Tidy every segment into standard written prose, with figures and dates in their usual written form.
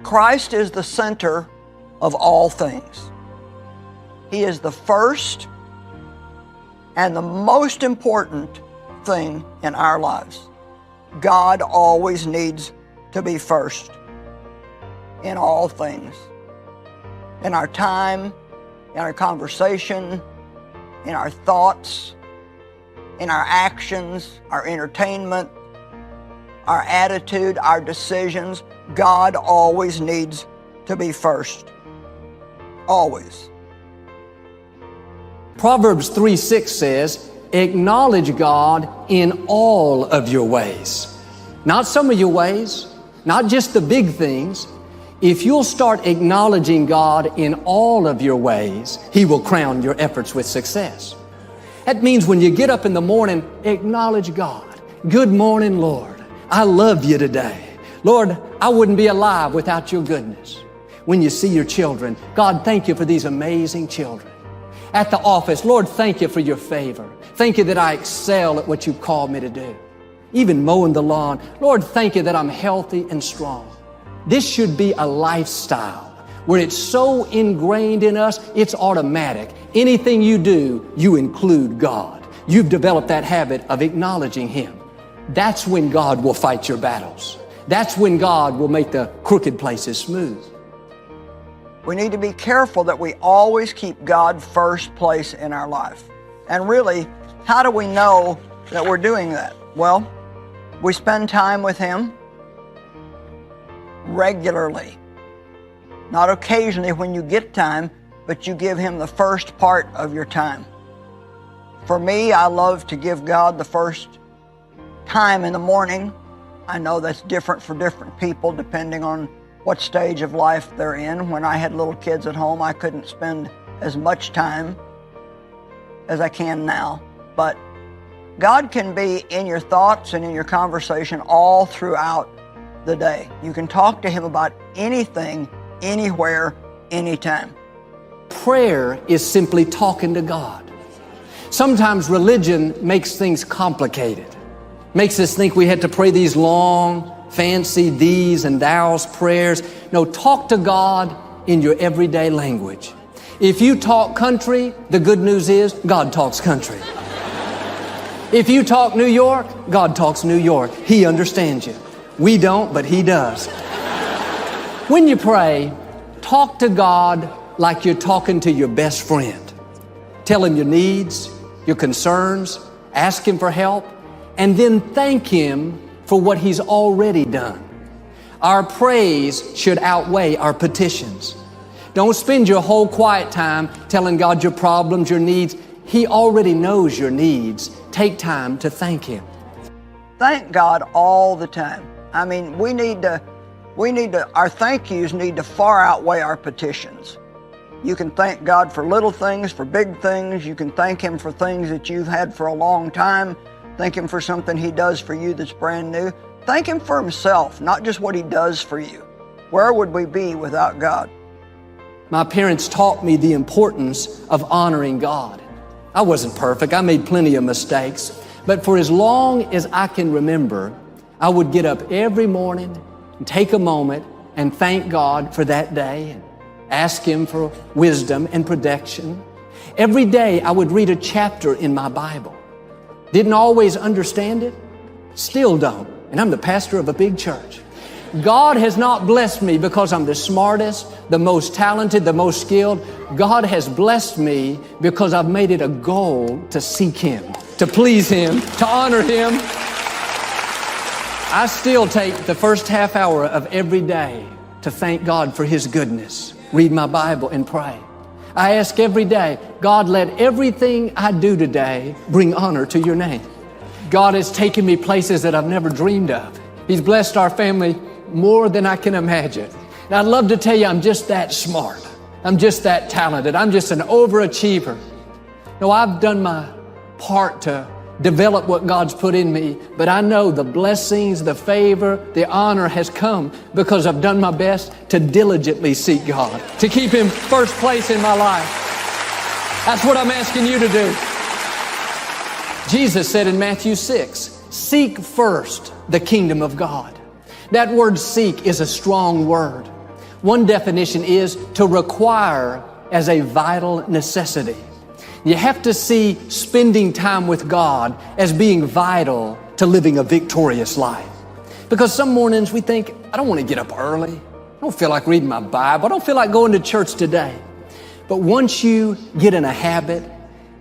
Christ is the center of all things. He is the first and the most important thing in our lives. God always needs to be first in all things. In our time, in our conversation, in our thoughts, in our actions, our entertainment, our attitude, our decisions, God always needs to be first. Always. Proverbs 3:6 says, acknowledge God in all of your ways. Not some of your ways, not just the big things. If you'll start acknowledging God in all of your ways, He will crown your efforts with success. That means when you get up in the morning, acknowledge God. Good morning, Lord. I love you today. Lord, I wouldn't be alive without your goodness. When you see your children, God, thank you for these amazing children. At the office, Lord, thank you for your favor. Thank you that I excel at what you've called me to do. Even mowing the lawn, Lord, thank you that I'm healthy and strong. This should be a lifestyle where it's so ingrained in us, it's automatic. Anything you do, you include God. You've developed that habit of acknowledging Him. That's when God will fight your battles. That's when God will make the crooked places smooth. We need to be careful that we always keep God first place in our life. And really, how do we know that we're doing that? Well, we spend time with Him regularly. Not occasionally when you get time, but you give Him the first part of your time. For me, I love to give God the first time in the morning. I know that's different for different people depending on what stage of life they're in. When I had little kids at home, I couldn't spend as much time as I can now. But God can be in your thoughts and in your conversation all throughout the day. You can talk to Him about anything, anywhere, anytime. Prayer is simply talking to God. Sometimes religion makes things complicated. Makes us think we had to pray these long, fancy these and thous prayers. No, talk to God in your everyday language. If you talk country, the good news is God talks country. If you talk New York, God talks New York. He understands you. We don't, but He does. When you pray, talk to God like you're talking to your best friend. Tell Him your needs, your concerns, ask Him for help, and then thank Him for what He's already done. Our praise should outweigh our petitions. Don't spend your whole quiet time telling God your problems, your needs. He already knows your needs. Take time to thank Him. Thank God all the time. I mean, our thank yous need to far outweigh our petitions. You can thank God for little things, for big things. You can thank Him for things that you've had for a long time. Thank Him for something He does for you that's brand new. Thank Him for Himself, not just what He does for you. Where would we be without God? My parents taught me the importance of honoring God. I wasn't perfect. I made plenty of mistakes. But for as long as I can remember, I would get up every morning and take a moment and thank God for that day and ask Him for wisdom and protection. Every day I would read a chapter in my Bible. Didn't always understand it, still don't. And I'm the pastor of a big church. God has not blessed me because I'm the smartest, the most talented, the most skilled. God has blessed me because I've made it a goal to seek Him, to please Him, to honor Him. I still take the first half hour of every day to thank God for His goodness, read my Bible and pray. I ask every day, God, let everything I do today bring honor to your name. God has taken me places that I've never dreamed of. He's blessed our family more than I can imagine. And I'd love to tell you I'm just that smart. I'm just that talented. I'm just an overachiever. No, I've done my part to develop what God's put in me, but I know the blessings, the favor, the honor has come because I've done my best to diligently seek God, to keep Him first place in my life. That's what I'm asking you to do. Jesus said in Matthew 6, seek first the kingdom of God. That word seek is a strong word. One definition is to require as a vital necessity. You have to see spending time with God as being vital to living a victorious life. Because some mornings we think, I don't want to get up early. I don't feel like reading my Bible. I don't feel like going to church today. But once you get in a habit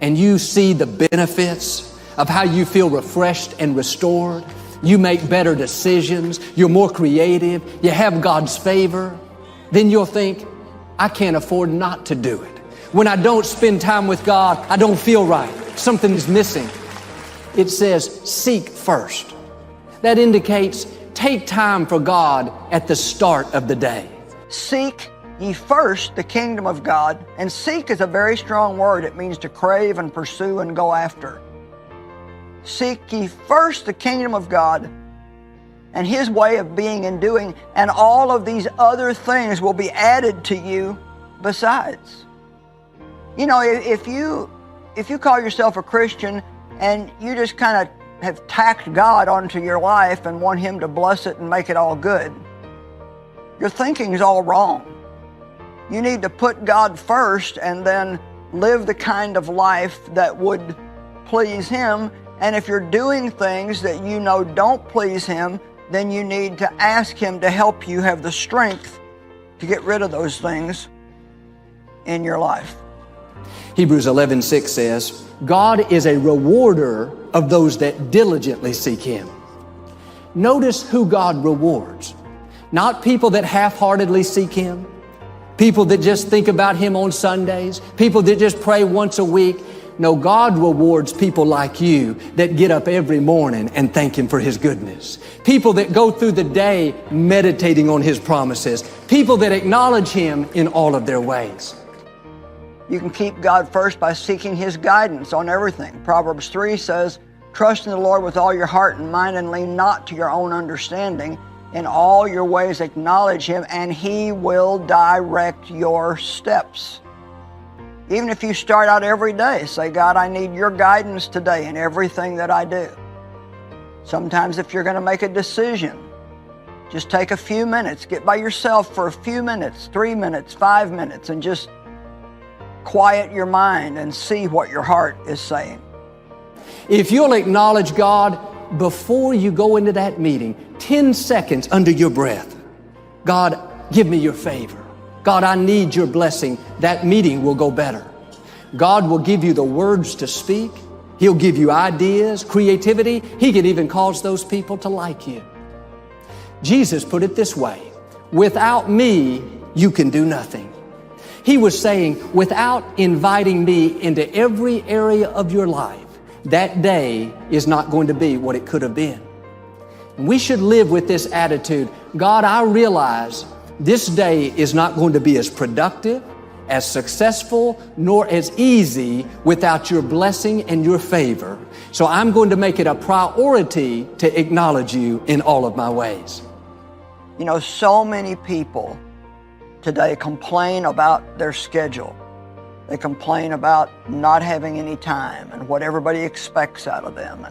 and you see the benefits of how you feel refreshed and restored, you make better decisions, you're more creative, you have God's favor, then you'll think, I can't afford not to do it. When I don't spend time with God, I don't feel right. Something's missing. It says, seek first. That indicates take time for God at the start of the day. Seek ye first the kingdom of God. And seek is a very strong word. It means to crave and pursue and go after. Seek ye first the kingdom of God and His way of being and doing, and all of these other things will be added to you besides. You know, if you call yourself a Christian and you just kind of have tacked God onto your life and want Him to bless it and make it all good, your thinking is all wrong. You need to put God first and then live the kind of life that would please Him. And if you're doing things that you know don't please Him, then you need to ask Him to help you have the strength to get rid of those things in your life. Hebrews 11:6 says, God is a rewarder of those that diligently seek Him. Notice who God rewards. Not people that half-heartedly seek Him, people that just think about Him on Sundays, people that just pray once a week. No, God rewards people like you that get up every morning and thank Him for His goodness. People that go through the day meditating on His promises. People that acknowledge Him in all of their ways. You can keep God first by seeking His guidance on everything. Proverbs 3 says, trust in the Lord with all your heart and mind and lean not to your own understanding. In all your ways acknowledge Him and He will direct your steps. Even if you start out every day, say, God, I need your guidance today in everything that I do. Sometimes if you're going to make a decision, just take a few minutes, get by yourself for a few minutes, 3 minutes, 5 minutes, and just quiet your mind and see what your heart is saying. If you'll acknowledge God before you go into that meeting, 10 seconds under your breath, God, give me your favor. God, I need your blessing. That meeting will go better. God will give you the words to speak. He'll give you ideas, creativity. He could even cause those people to like you. Jesus put it this way, without me, you can do nothing. He was saying, without inviting me into every area of your life, that day is not going to be what it could have been. We should live with this attitude. God, I realize this day is not going to be as productive, as successful, nor as easy without your blessing and your favor. So I'm going to make it a priority to acknowledge you in all of my ways. You know, so many people today complain about their schedule. They complain about not having any time and what everybody expects out of them.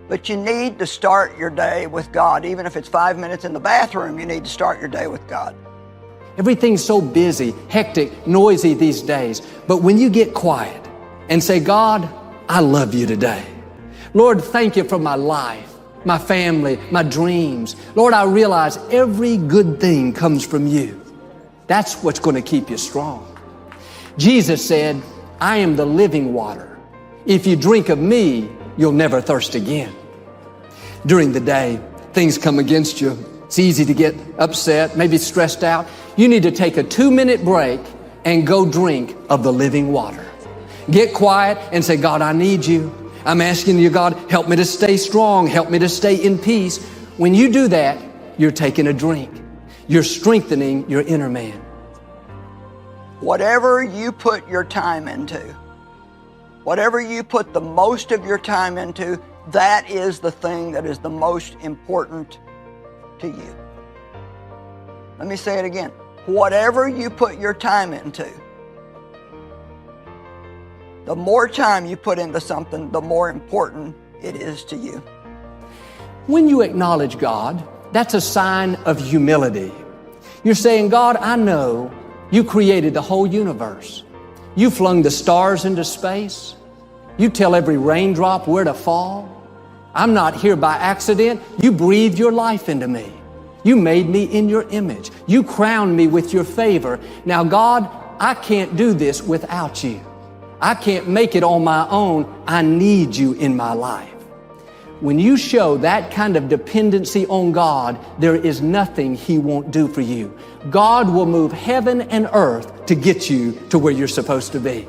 But you need to start your day with God. Even if it's 5 minutes in the bathroom, you need to start your day with God. Everything's so busy, hectic, noisy these days. But when you get quiet and say, God, I love you today. Lord, thank you for my life, my family, my dreams. Lord, I realize every good thing comes from you. That's what's going to keep you strong. Jesus said, I am the living water. If you drink of me, you'll never thirst again. During the day, things come against you. It's easy to get upset, maybe stressed out. You need to take a 2-minute break and go drink of the living water. Get quiet and say, God, I need you. I'm asking you, God, help me to stay strong. Help me to stay in peace. When you do that, you're taking a drink. You're strengthening your inner man. Whatever you put your time into, whatever you put the most of your time into, that is the thing that is the most important to you. Let me say it again. Whatever you put your time into, the more time you put into something, the more important it is to you. When you acknowledge God, that's a sign of humility. You're saying, God, I know you created the whole universe. You flung the stars into space. You tell every raindrop where to fall. I'm not here by accident. You breathed your life into me. You made me in your image. You crowned me with your favor. Now, God, I can't do this without you. I can't make it on my own. I need you in my life. When you show that kind of dependency on God, there is nothing He won't do for you. God will move heaven and earth to get you to where you're supposed to be.